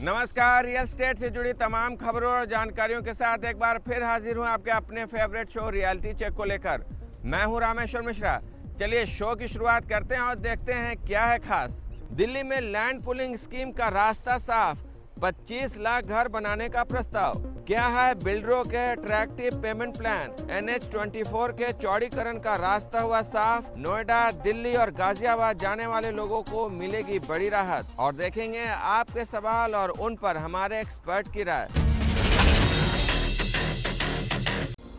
नमस्कार, real estate से जुड़ी तमाम खबरों और जानकारियों के साथ एक बार फिर हाजिर हूं आपके अपने फेवरेट शो रियलिटी चेक को लेकर। मैं हूं रामेश्वर मिश्रा। चलिए शो की शुरुआत करते हैं और देखते हैं क्या है खास। दिल्ली में लैंड पुलिंग स्कीम का रास्ता साफ, 25 लाख घर बनाने का प्रस्ताव। क्या है बिल्डरों के अट्रैक्टिव पेमेंट प्लान। NH-24 के चौड़ीकरण का रास्ता हुआ साफ। नोएडा, दिल्ली और गाजियाबाद जाने वाले लोगों को मिलेगी बड़ी राहत। और देखेंगे आपके सवाल और उन पर हमारे एक्सपर्ट की राय।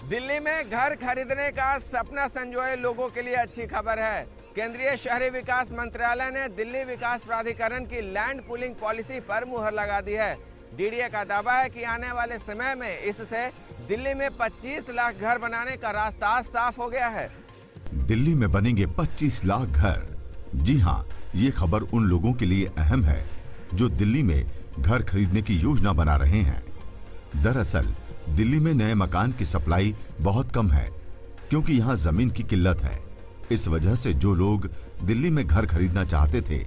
दिल्ली में घर खरीदने का सपना संजोए लोगों के लिए अच्छी खबर है। केंद्रीय शहरी विकास मंत्रालय ने दिल्ली विकास प्राधिकरण की लैंड पूलिंग पॉलिसी पर मुहर लगा दी है। डीडीए का दावा है कि आने वाले समय में इससे दिल्ली में 25 लाख घर बनाने का रास्ता साफ हो गया है। दिल्ली में बनेंगे 25 लाख घर। जी हां, ये खबर उन लोगों के लिए अहम है जो दिल्ली में घर खरीदने की योजना बना रहे हैं। दरअसल दिल्ली में नए मकान की सप्लाई बहुत कम है क्योंकि यहाँ जमीन की किल्लत है। इस वजह से जो लोग दिल्ली में घर खरीदना चाहते थे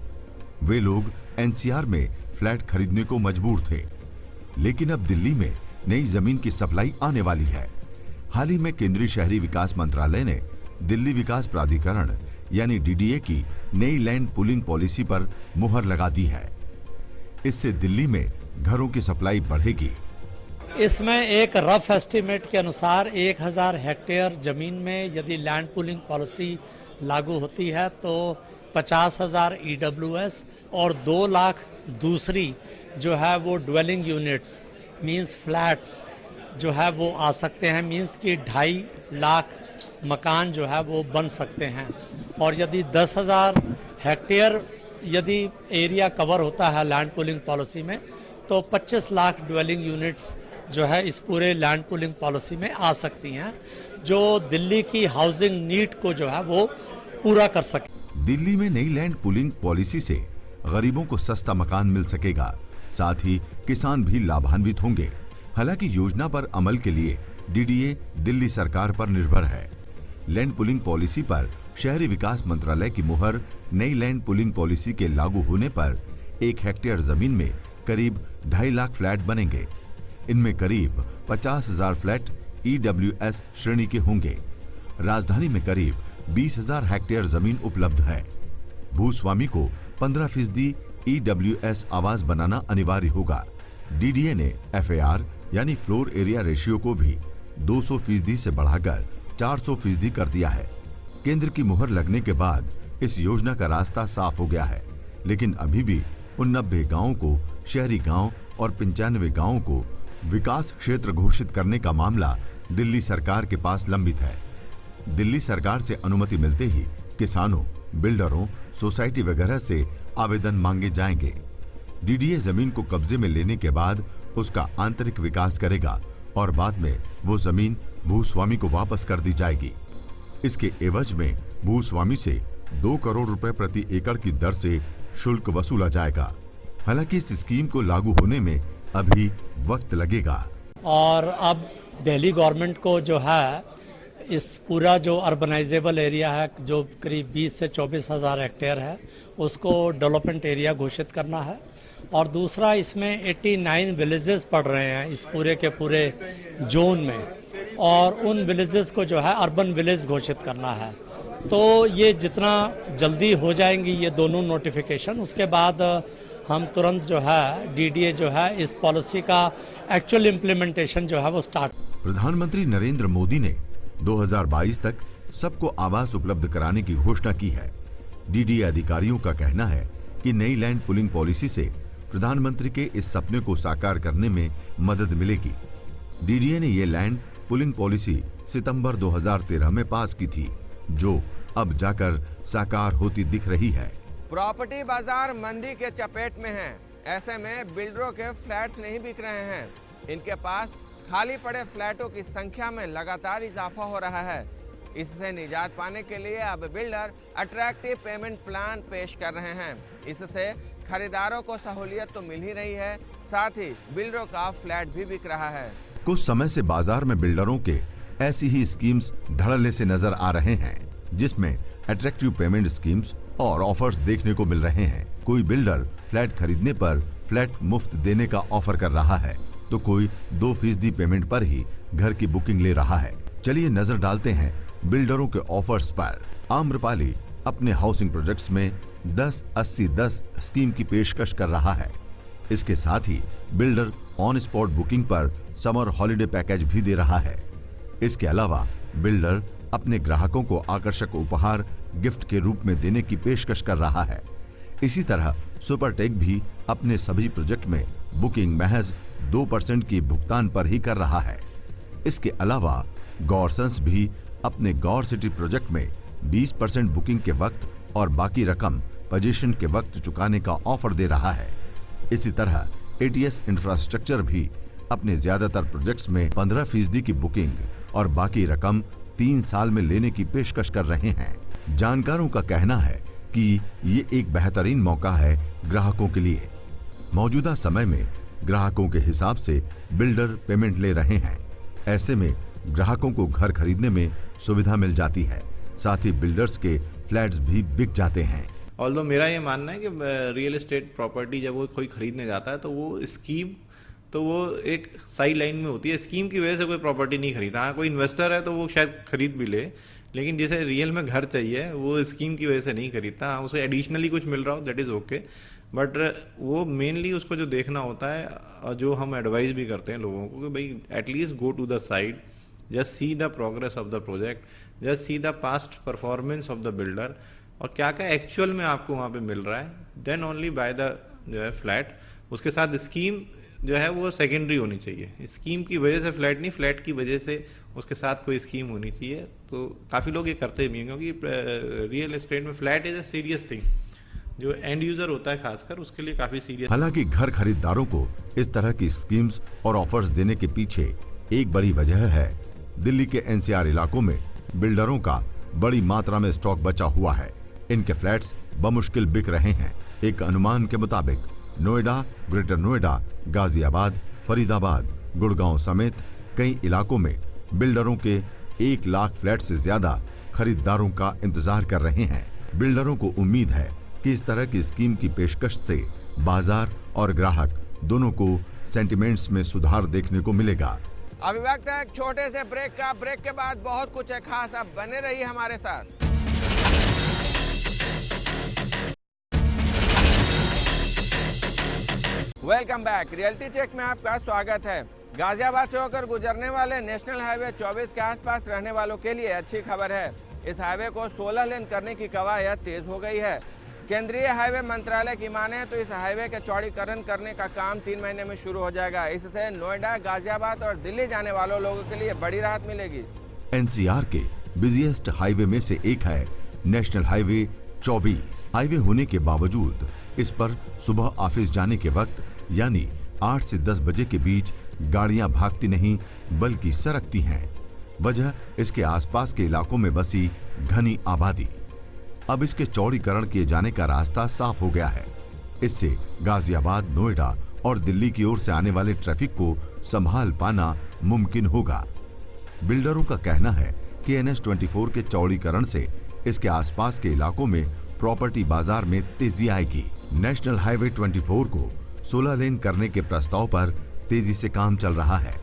वे लोग एनसीआर में फ्लैट खरीदने को मजबूर थे। लेकिन अब दिल्ली में नई जमीन की सप्लाई आने वाली है। हाल ही में केंद्रीय शहरी विकास मंत्रालय ने दिल्ली विकास प्राधिकरण यानी डीडीए की नई लैंड पूलिंग पॉलिसी पर मुहर लगा दी है। इससे दिल्ली में घरों की सप्लाई बढ़ेगी। इसमें एक रफ एस्टीमेट के अनुसार 1000 हेक्टेयर ज़मीन में यदि लैंड पूलिंग पॉलिसी लागू होती है तो 50,000 EWS और 2 लाख दूसरी जो है वो ड्वेलिंग यूनिट्स मींस फ्लैट्स जो है वो आ सकते हैं। मींस कि 2.5 लाख मकान जो है वो बन सकते हैं। और यदि 10,000 हेक्टेयर यदि एरिया कवर होता है लैंड पूलिंग पॉलिसी में तो 25 लाख ड्वेलिंग यूनिट्स जो है इस पूरे लैंड पूलिंग पॉलिसी में आ सकती हैं, जो दिल्ली की हाउसिंग नीड को जो है वो पूरा कर सके। दिल्ली में नई लैंड पूलिंग पॉलिसी से गरीबों को सस्ता मकान मिल सकेगा, साथ ही किसान भी लाभान्वित होंगे। हालांकि योजना पर अमल के लिए डीडीए दिल्ली सरकार पर निर्भर है। लैंड पूलिंग पॉलिसी पर शहरी विकास मंत्रालय की मुहर नई लैंड पूलिंग पॉलिसी के लागू होने पर 1 हेक्टेयर जमीन में करीब 2.5 लाख फ्लैट बनेंगे। इनमें करीब 50,000 फ्लैट EWS श्रेणी के होंगे। राजधानी में करीब 20,000 हेक्टेयर जमीन उपलब्ध है। भूस्वामी को 15% EWS आवास बनाना अनिवार्य होगा। डीडीए ने FAR यानी फ्लोर एरिया रेशियो को भी 200% से बढ़ाकर 400% कर दिया है। केंद्र की मुहर लगने के बाद इस योजना का रास्ता साफ हो गया है। लेकिन अभी भी 89 गांवों को शहरी गांव और 95 गांवों को विकास क्षेत्र घोषित करने का मामला दिल्ली सरकार के पास लंबित है। दिल्ली सरकार से अनुमति मिलते ही किसानों, बिल्डरों, सोसाइटी वगैरह से आवेदन मांगे जाएंगे। डीडीए जमीन को कब्जे में लेने के बाद उसका आंतरिक विकास करेगा और बाद में वो जमीन भूस्वामी को वापस कर दी जाएगी। इसके एवज में भूस्वामी से 2 करोड़ रुपए प्रति एकड़ की दर से शुल्क वसूला जाएगा। हालांकि इस स्कीम को लागू होने में अभी वक्त लगेगा। और अब दिल्ली गवर्नमेंट को जो है इस पूरा जो अर्बनाइजेबल एरिया है जो करीब 20 से 24,000 हेक्टेयर है उसको डेवलपमेंट एरिया घोषित करना है। और दूसरा इसमें 89 विलेजेस पड़ रहे हैं इस पूरे के पूरे जोन में और उन विलेजेस को जो है अर्बन विलेज घोषित करना है। तो ये जितना जल्दी हो जाएंगी ये दोनों नोटिफिकेशन उसके बाद हम तुरंत जो है डीडीए जो है इस पॉलिसी का एक्चुअल इम्प्लीमेंटेशन जो है वो स्टार्ट। प्रधानमंत्री नरेंद्र मोदी ने 2022 तक सबको आवास उपलब्ध कराने की घोषणा की है। डीडीए अधिकारियों का कहना है कि नई लैंड पूलिंग पॉलिसी से प्रधानमंत्री के इस सपने को साकार करने में मदद मिलेगी। डीडीए ने ये लैंड पूलिंग पॉलिसी सितंबर 2013 में पास की थी, जो अब जाकर साकार होती दिख रही है। प्रॉपर्टी बाजार मंदी के चपेट में है। ऐसे में बिल्डरों के फ्लैट्स नहीं बिक रहे हैं। इनके पास खाली पड़े फ्लैटों की संख्या में लगातार इजाफा हो रहा है। इससे निजात पाने के लिए अब बिल्डर अट्रैक्टिव पेमेंट प्लान पेश कर रहे हैं। इससे खरीदारों को सहूलियत तो मिल ही रही है, साथ ही बिल्डरों का फ्लैट भी बिक रहा है। कुछ समय से बाजार में बिल्डरों के ऐसी ही स्कीम्स धड़ल्ले से नजर आ रहे हैं, जिसमें अट्रैक्टिव पेमेंट स्कीम्स और ऑफर्स देखने को मिल रहे हैं। कोई बिल्डर फ्लैट खरीदने पर फ्लैट मुफ्त देने का ऑफर कर रहा है तो कोई 2% पेमेंट पर ही घर की बुकिंग ले रहा है। चलिए नजर डालते हैं बिल्डरों के ऑफर्स पर। आम्रपाली अपने हाउसिंग प्रोजेक्ट्स में 10-80-10 स्कीम की पेशकश कर रहा है। इसके साथ ही बिल्डर ऑन स्पॉट बुकिंग पर समर हॉलिडे पैकेज भी दे रहा है। इसके अलावा बिल्डर अपने ग्राहकों को आकर्षक उपहार गिफ्ट के रूप में देने की पेशकश कर रहा है। इसी तरह सुपरटेक भी अपने सभी प्रोजेक्ट में बुकिंग महज 2% की भुगतान पर ही कर रहा है। इसके अलावा गॉरसंस भी अपने गौर सिटी प्रोजेक्ट में 20% बुकिंग के वक्त और बाकी रकम पोजीशन के वक्त चुकाने का ऑफर दे रहा है। इसी तरह एटीएस इंफ्रास्ट्रक्चर भी अपने ज्यादातर प्रोजेक्ट्स में 15% की बुकिंग और बाकी रकम 3 साल में लेने की पेशकश कर रहे हैं। जानकारों का कहना है कि ये एक बेहतरीन मौका है ग्राहकों के लिए। मौजूदा समय में ग्राहकों के हिसाब से बिल्डर पेमेंट ले रहे हैं। ऐसे में ग्राहकों को घर खरीदने में सुविधा मिल जाती है, साथ ही बिल्डर्स के फ्लैट्स भी बिक जाते हैं। ऑल्दो मेरा ये मानना है कि रियल एस्टेट प्रॉपर्टी जब वो कोई खरीदने जाता है तो वो स्कीम तो वो एक साइड लाइन में होती है। स्कीम की वजह से कोई प्रॉपर्टी नहीं खरीदा। हाँ, कोई इन्वेस्टर है तो वो शायद खरीद भी ले, लेकिन जैसे रियल में घर चाहिए वो स्कीम की वजह से नहीं खरीदता। हाँ, उसे एडिशनली कुछ मिल रहा हो दैट इज़ ओके, बट वो मेनली उसको जो देखना होता है और जो हम एडवाइस भी करते हैं लोगों को कि भाई at least go to the side, just see the progress of the project, just see the past performance of the builder और क्या क्या एक्चुअल में आपको वहाँ पे मिल रहा है, देन ओनली बाय द जो है फ्लैट। उसके साथ स्कीम जो है वो सेकेंडरी होनी चाहिए। स्कीम की वजह से फ्लैट नहीं, फ्लैट की वजह से उसके साथ कोई स्कीम होनी चाहिए। तो काफ़ी लोग ये करते भी हैं क्योंकि रियल एस्टेट में flat is a serious thing. जो एंड यूजर होता है खासकर उसके लिए काफ़ी सीरियस। हालांकि घर खरीदारों को इस तरह की स्कीम्स और ऑफर्स देने के पीछे एक बड़ी वजह है। दिल्ली के एनसीआर इलाकों में बिल्डरों का बड़ी मात्रा में स्टॉक बचा हुआ है। इनके फ्लैट्स बमुश्किल बिक रहे हैं। एक अनुमान के मुताबिक नोएडा, ग्रेटर नोएडा, गाजियाबाद, फरीदाबाद, गुड़गांव समेत कई इलाकों में बिल्डरों के 1 लाख फ्लैट से ज्यादा खरीदारों का इंतजार कर रहे हैं। बिल्डरों को उम्मीद है कि इस तरह की स्कीम की पेशकश से बाजार और ग्राहक दोनों को सेंटिमेंट्स में सुधार देखने को मिलेगा। अभी वक्त है एक छोटे से ब्रेक का। ब्रेक के बाद बहुत कुछ है खास, अब बने रहिए हमारे साथ। Welcome back. रियलिटी चेक में आपका स्वागत है। गाजियाबाद से होकर गुजरने वाले नेशनल हाईवे 24 के आसपास रहने वालों के लिए अच्छी खबर है। इस हाईवे को 16 लेन करने की कवायद तेज हो गई है। केंद्रीय हाईवे मंत्रालय की माने तो इस हाईवे के चौड़ीकरण करने का काम 3 महीने में शुरू हो जाएगा। इससे नोएडा, गाजियाबाद और दिल्ली जाने वालों लोगों के लिए बड़ी राहत मिलेगी। एनसीआर के बिजिएस्ट हाईवे में से एक है नेशनल हाईवे 24। हाईवे होने के बावजूद इस पर सुबह ऑफिस जाने के वक्त यानी 8 से 10 बजे के बीच गाड़ियां भागती नहीं बल्कि सरकती हैं। वजह इसके आसपास के इलाकों में बसी घनी आबादी। अब इसके चौड़ीकरण किए जाने का रास्ता साफ हो गया है। इससे गाजियाबाद, नोएडा और दिल्ली की ओर से आने वाले ट्रैफिक को संभाल पाना मुमकिन होगा। बिल्डरों का कहना है कि NH-24 के चौड़ीकरण से इसके आसपास के इलाकों में प्रॉपर्टी बाजार में तेजी आएगी। नेशनल हाईवे 24 को 16 लेन करने के प्रस्ताव पर तेजी से काम चल रहा है।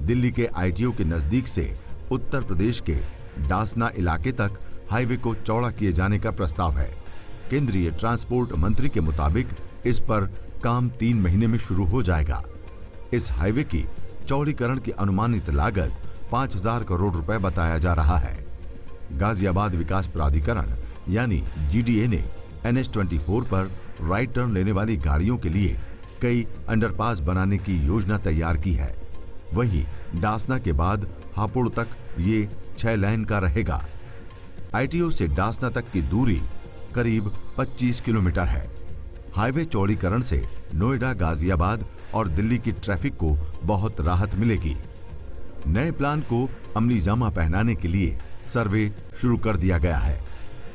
दिल्ली के ITO के नजदीक से उत्तर प्रदेश के डासना इलाके तक हाईवे को चौड़ा किए जाने का प्रस्ताव है। केंद्रीय ट्रांसपोर्ट मंत्री के मुताबिक इस पर काम 3 महीने में शुरू हो जाएगा। इस हाईवे की चौड़ीकरण की अनुमानित लागत 5000 करोड़ रुपए बताया जा रहा है। गाजियाबाद विकास प्राधिकरण यानी GDA ने NH-24 पर राइट टर्न लेने वाली गाड़ियों के लिए कई अंडरपास बनाने की योजना तैयार की है। वहीं डासना के बाद हापुड़ तक ये 6 लेन का रहेगा। ITO से डासना तक की दूरी करीब 25 किलोमीटर है। हाईवे चौड़ीकरण से नोएडा, गाजियाबाद और दिल्ली की ट्रैफिक को बहुत राहत मिलेगी। नए प्लान को अमली जामा पहनाने के लिए सर्वे शुरू कर दिया गया है।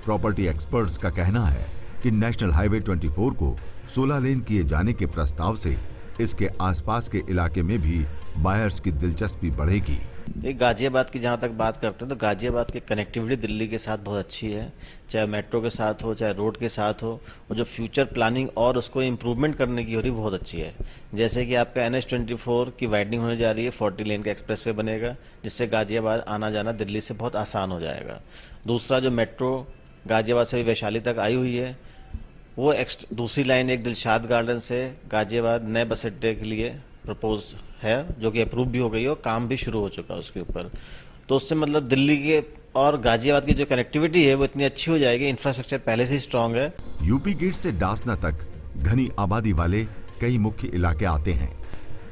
प्रॉपर्टी एक्सपर्ट्स का कहना है कि नेशनल हाईवे 24 को 16 लेन किए जाने के प्रस्ताव से इसके आसपास के इलाके में भी बायर्स की दिलचस्पी बढ़ेगी। गाजियाबाद की जहाँ तक बात करते हैं तो गाजियाबाद की कनेक्टिविटी दिल्ली के साथ बहुत अच्छी है, चाहे मेट्रो के साथ हो चाहे रोड के साथ हो, और जो फ्यूचर प्लानिंग और उसको इम्प्रूवमेंट करने की हो रही बहुत अच्छी है। जैसे कि आपका NH-24 की वाइडनिंग होने जा रही है, 40 लेन का एक्सप्रेसवे बनेगा जिससे गाजियाबाद आना जाना दिल्ली से बहुत आसान हो जाएगा। दूसरा जो मेट्रो गाजियाबाद से भी वैशाली तक आई हुई है, वो दूसरी लाइन एक दिलशाद गार्डन से गाजियाबाद नए बस अड्डे के लिए प्रपोज है, जो कि अप्रूव भी हो गई है और काम भी शुरू हो चुका है उसके ऊपर। तो उससे मतलब दिल्ली के और गाजियाबाद की जो कनेक्टिविटी है वो इतनी अच्छी हो जाएगी, इंफ्रास्ट्रक्चर पहले से ही स्ट्रांग है। यूपी गेट से डासना तक घनी आबादी वाले कई मुख्य इलाके आते हैं।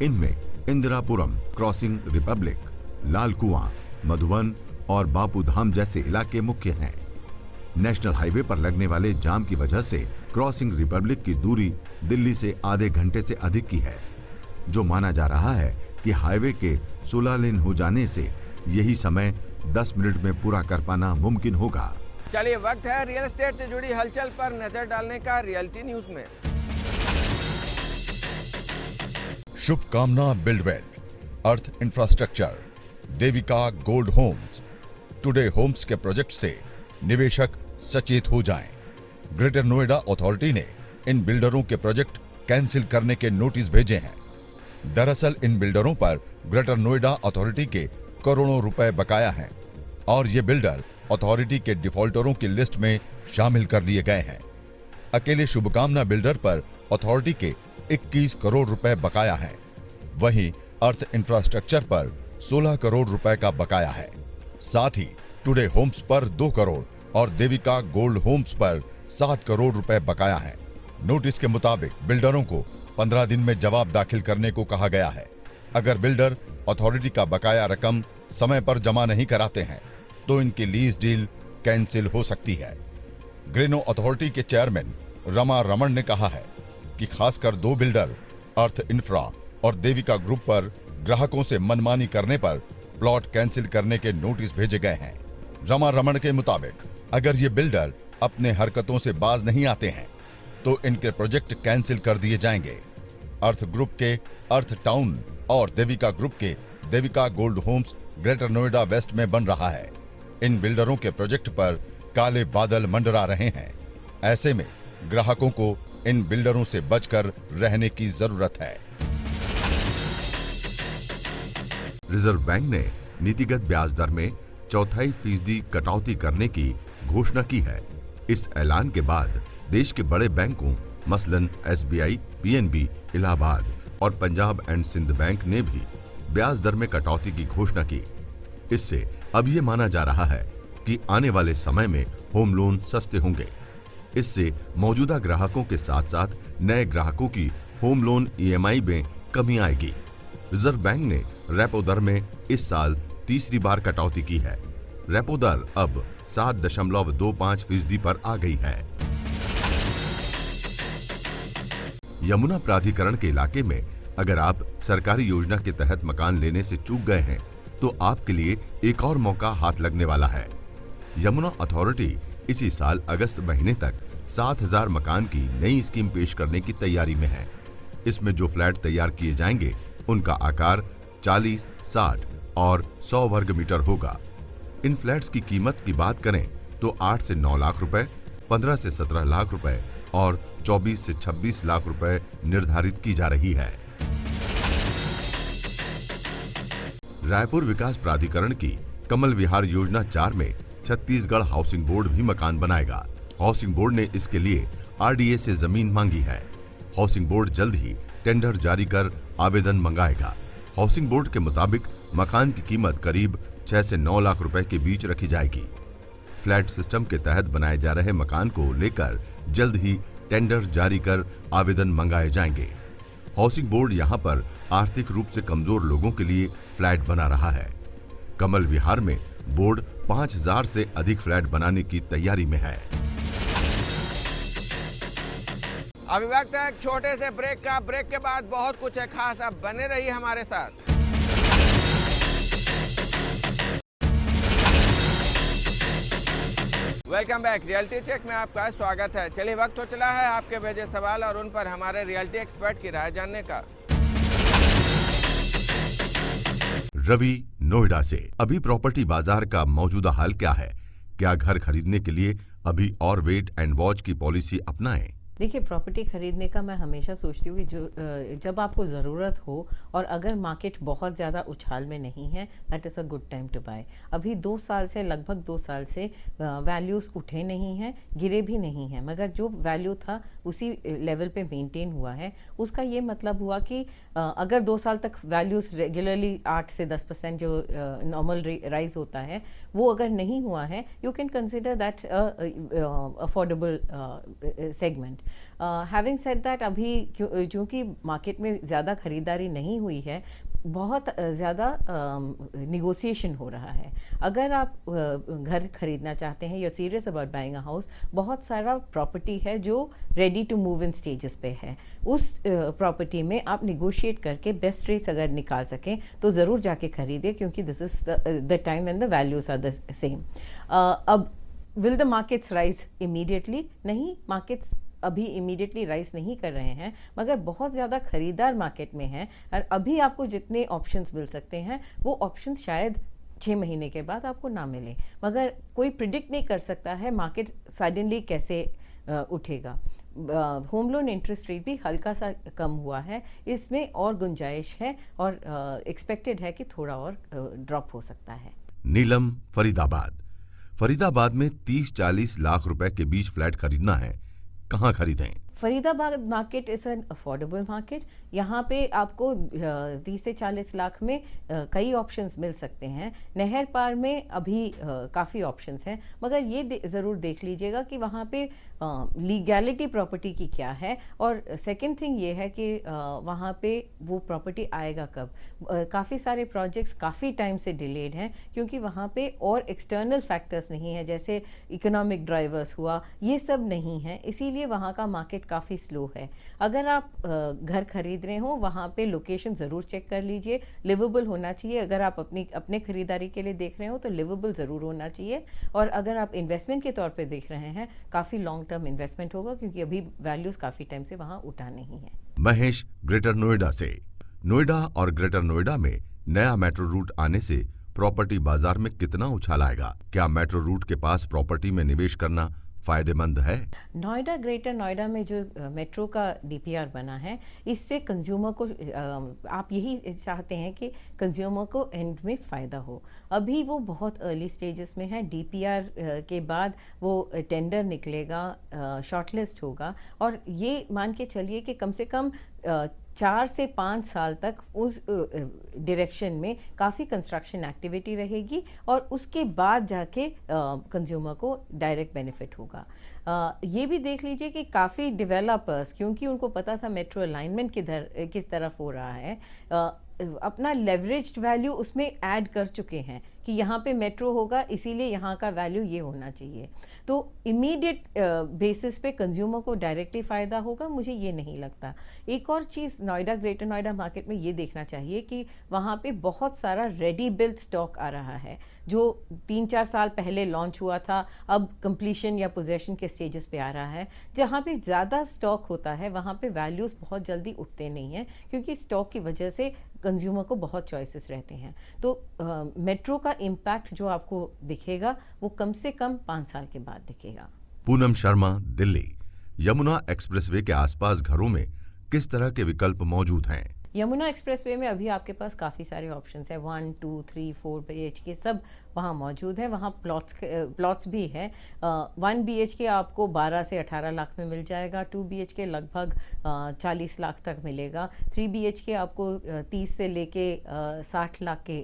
इनमें इंदिरापुरम, क्रॉसिंग रिपब्लिक, लाल कुआं, मधुबन और बापू धाम जैसे इलाके मुख्य हैं। नेशनल हाईवे पर लगने वाले जाम की वजह से क्रॉसिंग रिपब्लिक की दूरी दिल्ली से आधे घंटे से अधिक की है, जो माना जा रहा है कि हाईवे के 16 लेन हो जाने से यही समय 10 मिनट में पूरा कर पाना मुमकिन होगा। चलिए वक्त है रियल एस्टेट से जुड़ी हलचल पर नजर डालने का रियलिटी न्यूज में। Shubhkamna Buildwell, Earth Infrastructure, Devika gold Homes, Today Homes के प्रोजेक्ट से निवेशक सचेत हो जाएं। ग्रेटर नोएडा अथॉरिटी ने इन बिल्डरों के प्रोजेक्ट कैंसिल करने के नोटिस भेजे हैं। दरअसल इन बिल्डरों पर ग्रेटर नोएडा अथॉरिटी के करोड़ों रुपए बकाया हैं और ये बिल्डर अथॉरिटी के डिफॉल्टरों की लिस्ट में शामिल कर लिए गए हैं। अकेले शुभकामना बिल्डर पर अथॉरिटी के 21 करोड़ रुपए बकाया हैं। वहीं अर्थ इंफ्रास्ट्रक्चर पर 16 करोड़ रुपए का बकाया है। साथ ही टुडे होम्स पर 2 करोड़ और देविका गोल्ड होम्स पर 7 करोड़ रुपए बकाया है। नोटिस के मुताबिक बिल्डरों को 15 दिन में जवाब दाखिल करने को कहा गया है। अगर बिल्डर अथॉरिटी का बकाया रकम समय पर जमा नहीं कराते हैं तो इनकी लीज डील कैंसिल हो सकती है। ग्रेनो अथॉरिटी के चेयरमैन रमा रमन ने कहा है कि खासकर 2 बिल्डर अर्थ इंफ्रा और देविका ग्रुप पर ग्राहकों से मनमानी करने पर प्लॉट कैंसिल करने के नोटिस भेजे गए हैं। रमा रमन के मुताबिक अगर ये बिल्डर अपने हरकतों से बाज नहीं आते हैं तो इनके प्रोजेक्ट कैंसिल कर दिए जाएंगे। अर्थ ग्रुप के अर्थ टाउन और देविका ग्रुप के Devika gold homes greater Noida west में बन रहा है। इन बिल्डरों के प्रोजेक्ट पर काले बादल मंडरा रहे हैं। ऐसे में ग्राहकों को इन बिल्डरों से बचकर रहने की जरूरत है। रिजर्व बैंक ने नीतिगत ब्याज दर में 0.25% कटौती करने की घोषणा की है। इस ऐलान के बाद देश के बड़े बैंकों मसलन SBI, PNB, इलाहाबाद और पंजाब एंड सिंध बैंक ने भी ब्याज दर में कटौती की घोषणा की। इससे अब ये माना जा रहा है कि आने वाले समय में होम लोन सस्ते होंगे। इससे मौजूदा ग्राहकों के साथ साथ नए ग्राहकों की होम लोन EMI में कमी आएगी। रिजर्व बैंक ने रेपो दर में इस साल तीसरी बार कटौती की है। रेपो दर अब 7.25% पर आ गई है। यमुना प्राधिकरण के इलाके में अगर आप सरकारी योजना के तहत मकान लेने से चूक गए हैं तो आपके लिए एक और मौका हाथ लगने वाला है। यमुना अथॉरिटी इसी साल अगस्त महीने तक 7,000 मकान की नई स्कीम पेश करने की तैयारी में है। इसमें जो फ्लैट तैयार किए जाएंगे उनका आकार 40, 60 और 100 वर्ग मीटर होगा। इन फ्लैट्स की कीमत की बात करें तो 8 से 9 लाख रुपए, 15 से 17 लाख रुपए और 24 से 26 लाख रुपए निर्धारित की जा रही है। रायपुर विकास प्राधिकरण की कमल विहार योजना 4 में छत्तीसगढ़ हाउसिंग बोर्ड भी मकान बनाएगा। हाउसिंग बोर्ड ने इसके लिए RDA से जमीन मांगी है। हाउसिंग बोर्ड जल्द ही टेंडर जारी कर आवेदन मंगाएगा। हाउसिंग बोर्ड के मुताबिक मकान की कीमत करीब 6 से 9 लाख रुपए के बीच रखी जाएगी। फ्लैट सिस्टम के तहत बनाए जा रहे मकान को लेकर जल्द ही टेंडर जारी कर आवेदन मंगाए जाएंगे। हाउसिंग बोर्ड यहां पर आर्थिक रूप से कमजोर लोगों के लिए फ्लैट बना रहा है। कमल विहार में बोर्ड 5,000 से अधिक फ्लैट बनाने की तैयारी में है। अभी वक्त है एक छोटे से ब्रेक का। ब्रेक के बाद बहुत कुछ है खास, अब बने रहिए हमारे साथ। Welcome back. रियलिटी चेक में आपका स्वागत है। चलिए वक्त हो चला है आपके भेजे सवाल और उन पर हमारे रियलिटी एक्सपर्ट की राय जानने का। रवि नोएडा से। अभी प्रॉपर्टी बाजार का मौजूदा हाल क्या है? क्या घर खरीदने के लिए अभी और वेट एंड वॉच की पॉलिसी अपनाएं? देखिए, प्रॉपर्टी खरीदने का मैं हमेशा सोचती हूँ कि जब आपको ज़रूरत हो और अगर मार्केट बहुत ज़्यादा उछाल में नहीं है, that is a good time to buy. अभी 2 साल से, लगभग 2 साल से वैल्यूज़ उठे नहीं हैं, गिरे भी नहीं हैं, मगर जो वैल्यू था उसी लेवल पे मेंटेन हुआ है। उसका ये मतलब हुआ कि अगर 2 साल तक वैल्यूज़ रेगुलरली 8 से 10% जो नॉर्मल राइज होता है वो अगर नहीं हुआ है, you can consider that affordable segment. Having said that, अभी क्योंकि मार्केट में ज़्यादा खरीदारी नहीं हुई है, बहुत ज़्यादा निगोशिएशन हो रहा है। अगर आप घर खरीदना चाहते हैं, you are serious about buying a house, बहुत सारा प्रॉपर्टी है जो ready to move in stages पे है। उस प्रॉपर्टी में आप निगोशिएट करके बेस्ट रेट्स अगर निकाल सकें तो ज़रूर जाके खरीदें, क्योंकि this is the time when the values are the same. अब will the markets rise immediately? नहीं, मार्केट्स अभी इमीडिएटली राइज नहीं कर रहे हैं, मगर बहुत ज़्यादा खरीदार मार्केट में हैं और अभी आपको जितने ऑप्शंस मिल सकते हैं वो ऑप्शंस शायद 6 महीने के बाद आपको ना मिले। मगर कोई प्रिडिक्ट नहीं कर सकता है मार्केट सडनली कैसे उठेगा। होम लोन इंटरेस्ट रेट भी हल्का सा कम हुआ है, इसमें और गुंजाइश है और एक्सपेक्टेड है कि थोड़ा और ड्रॉप हो सकता है। नीलम, फरीदाबाद में 30-40 लाख रुपए के बीच फ्लैट खरीदना है, कहाँ खरीदें? Faridabad market is an affordable market. यहाँ पे आपको 30 से 40 लाख में कई ऑप्शंस मिल सकते हैं। नहर पार में अभी काफ़ी ऑप्शंस हैं, मगर ये ज़रूर देख लीजिएगा कि वहाँ पे लीगैलिटी प्रॉपर्टी की क्या है, और सेकंड थिंग ये है कि वहाँ पे वो प्रॉपर्टी आएगा कब। काफ़ी सारे प्रोजेक्ट्स काफ़ी टाइम से डिलेड हैं क्योंकि वहाँ पे और एक्सटर्नल फैक्टर्स नहीं है, जैसे इकोनॉमिक ड्राइवर्स हुआ, ये सब नहीं है, इसीलिए वहाँ का मार्केट काफ़ी स्लो है। अगर आप घर खरीद रहे हो, वहाँ पे लोकेशन ज़रूर चेक कर लीजिए, लिवेबल होना चाहिए। अगर आप अपने खरीदारी के लिए देख रहे हो तो लिवेबल ज़रूर होना चाहिए, और अगर आप इन्वेस्टमेंट के तौर पे देख रहे हैं, काफ़ी लॉन्ग टर्म इन्वेस्टमेंट होगा, क्योंकि अभी वैल्यूज़ काफ़ी टाइम से वहाँ उठा नहीं है। महेश, ग्रेटर नोएडा से। नोएडा और ग्रेटर नोएडा में नया मेट्रो रूट आने से प्रॉपर्टी बाजार में कितना उछाल आएगा? क्या मेट्रो रूट के पास प्रॉपर्टी में निवेश करना फायदेमंद है? नोएडा, ग्रेटर नोएडा में जो मेट्रो का डीपीआर बना है, इससे कंज्यूमर को आप यही चाहते हैं कि कंज्यूमर को एंड में फ़ायदा हो। अभी वो बहुत अर्ली स्टेजेस में है। डीपीआर के बाद वो टेंडर निकलेगा, शॉर्टलिस्ट होगा, और ये मान के चलिए कि कम से कम 4 से 5 साल तक उस डायरेक्शन में काफ़ी कंस्ट्रक्शन एक्टिविटी रहेगी, और उसके बाद जाके कंज्यूमर को डायरेक्ट बेनिफिट होगा। ये भी देख लीजिए कि काफ़ी डेवलपर्स, क्योंकि उनको पता था मेट्रो अलाइनमेंट किस तरफ हो रहा है, अपना लेवरेज्ड वैल्यू उसमें ऐड कर चुके हैं कि यहाँ पे मेट्रो होगा, इसीलिए यहाँ का वैल्यू ये होना चाहिए। तो इमीडिएट बेसिस पे कंज्यूमर को डायरेक्टली फ़ायदा होगा, मुझे ये नहीं लगता। एक और चीज़ नोएडा, ग्रेटर नोएडा मार्केट में ये देखना चाहिए कि वहाँ पे बहुत सारा रेडी बिल्ट स्टॉक आ रहा है, जो 3-4 साल पहले लॉन्च हुआ था, अब कंप्लीशन या पोजेशन के स्टेजेस पे आ रहा है। जहाँ पे ज़्यादा स्टॉक होता है वहाँ पे वैल्यूज़ बहुत जल्दी उठते नहीं हैं, क्योंकि स्टॉक की वजह से कंज्यूमर को बहुत चॉइसेस रहते हैं। तो मेट्रो का इम्पैक्ट जो आपको दिखेगा वो कम से कम 5 साल के बाद दिखेगा। पूनम शर्मा, दिल्ली। यमुना एक्सप्रेसवे के आसपास घरों में किस तरह के विकल्प मौजूद हैं? यमुना एक्सप्रेसवे में अभी आपके पास काफ़ी सारे ऑप्शंस हैं। 1, 2, 3, 4 BHK सब वहाँ मौजूद है। वहाँ प्लॉट्स भी है। 1 BHK आपको 12 से 18 लाख में मिल जाएगा। 2 BHK लगभग 40 लाख तक मिलेगा। 3 BHK आपको 30 से लेके 60 लाख के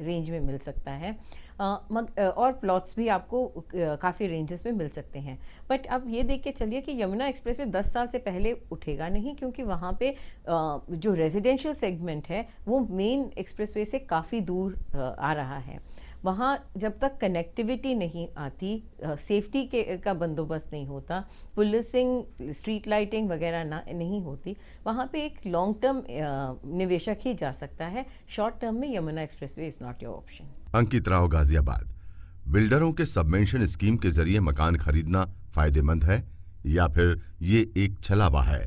रेंज में मिल सकता है। और प्लॉट्स भी आपको काफ़ी रेंजेस में मिल सकते हैं। बट अब ये देख के चलिए कि यमुना एक्सप्रेसवे 10 साल से पहले उठेगा नहीं, क्योंकि वहाँ पे जो रेजिडेंशियल सेगमेंट है वो मेन एक्सप्रेसवे से काफ़ी दूर आ रहा है। वहाँ जब तक कनेक्टिविटी नहीं आती, सेफ्टी का बंदोबस्त नहीं होता, पुलिसिंग, स्ट्रीट लाइटिंग वगैरह नहीं होती, वहाँ पे एक लॉन्ग टर्म निवेशक ही जा सकता है। शॉर्ट टर्म में Yamuna expressway is not your option. Ankit Rao, Ghaziabad. बिल्डरों के सबमेंशन स्कीम के जरिए मकान खरीदना फायदेमंद है या फिर ये एक छलावा है?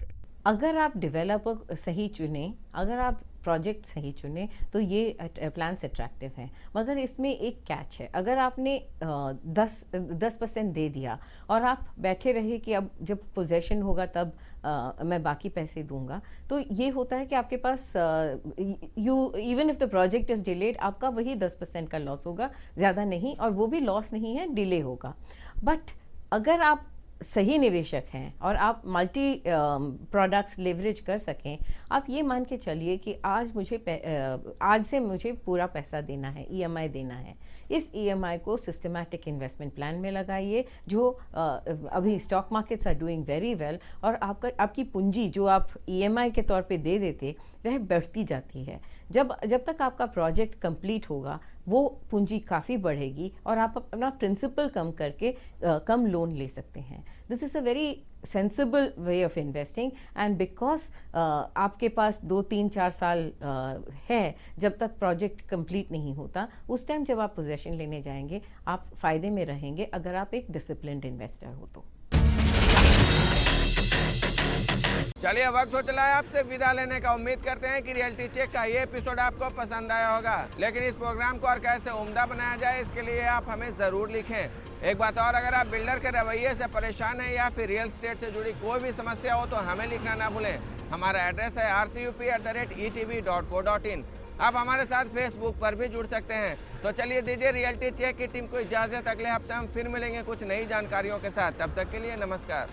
अगर आप डेवलपर सही चुने, अगर आप प्रोजेक्ट सही चुने तो ये प्लान्स अट्रैक्टिव हैं। मगर इसमें एक कैच है, अगर आपने 10% दे दिया और आप बैठे रहे कि अब जब पोजेशन होगा तब मैं बाकी पैसे दूंगा, तो ये होता है कि आपके पास even if the project is delayed, आपका वही 10% का लॉस होगा, ज़्यादा नहीं, और वो भी लॉस नहीं है, डिले होगा। बट अगर आप सही निवेशक हैं और आप मल्टी प्रोडक्ट्स लेवरेज कर सकें, आप ये मान के चलिए कि आज से मुझे पूरा पैसा देना है, EMI देना है। इस EMI को सिस्टमैटिक इन्वेस्टमेंट प्लान में लगाइए, जो अभी stock markets are doing very well, और आपकी पूंजी जो आप EMI के तौर पे दे देते वह बढ़ती जाती है। जब तक आपका प्रोजेक्ट कंप्लीट होगा वो पूंजी काफ़ी बढ़ेगी और आप अपना प्रिंसिपल कम करके कम लोन ले सकते हैं। This is a very sensible way of investing, and because आपके पास 2-3-4 साल है जब तक प्रोजेक्ट कंप्लीट नहीं होता, उस टाइम जब आप पोजेशन लेने जाएंगे आप फ़ायदे में रहेंगे अगर आप एक डिसिप्लिन्ड इन्वेस्टर हो तो। चलिए, वक्त हो चला है आपसे विदा लेने का। उम्मीद करते हैं कि रियलिटी चेक का ये एपिसोड आपको पसंद आया होगा, लेकिन इस प्रोग्राम को और कैसे उम्दा बनाया जाए इसके लिए आप हमें ज़रूर लिखें। एक बात और, अगर आप बिल्डर के रवैये से परेशान हैं या फिर रियल एस्टेट से जुड़ी कोई भी समस्या हो तो हमें लिखना ना भूलें। हमारा एड्रेस है rcup@etv.co.in। आप हमारे साथ फेसबुक पर भी जुड़ सकते हैं। तो चलिए दीजिए रियलिटी चेक की टीम को इजाज़त, अगले हफ्ते हम फिर मिलेंगे कुछ नई जानकारियों के साथ। तब तक के लिए नमस्कार।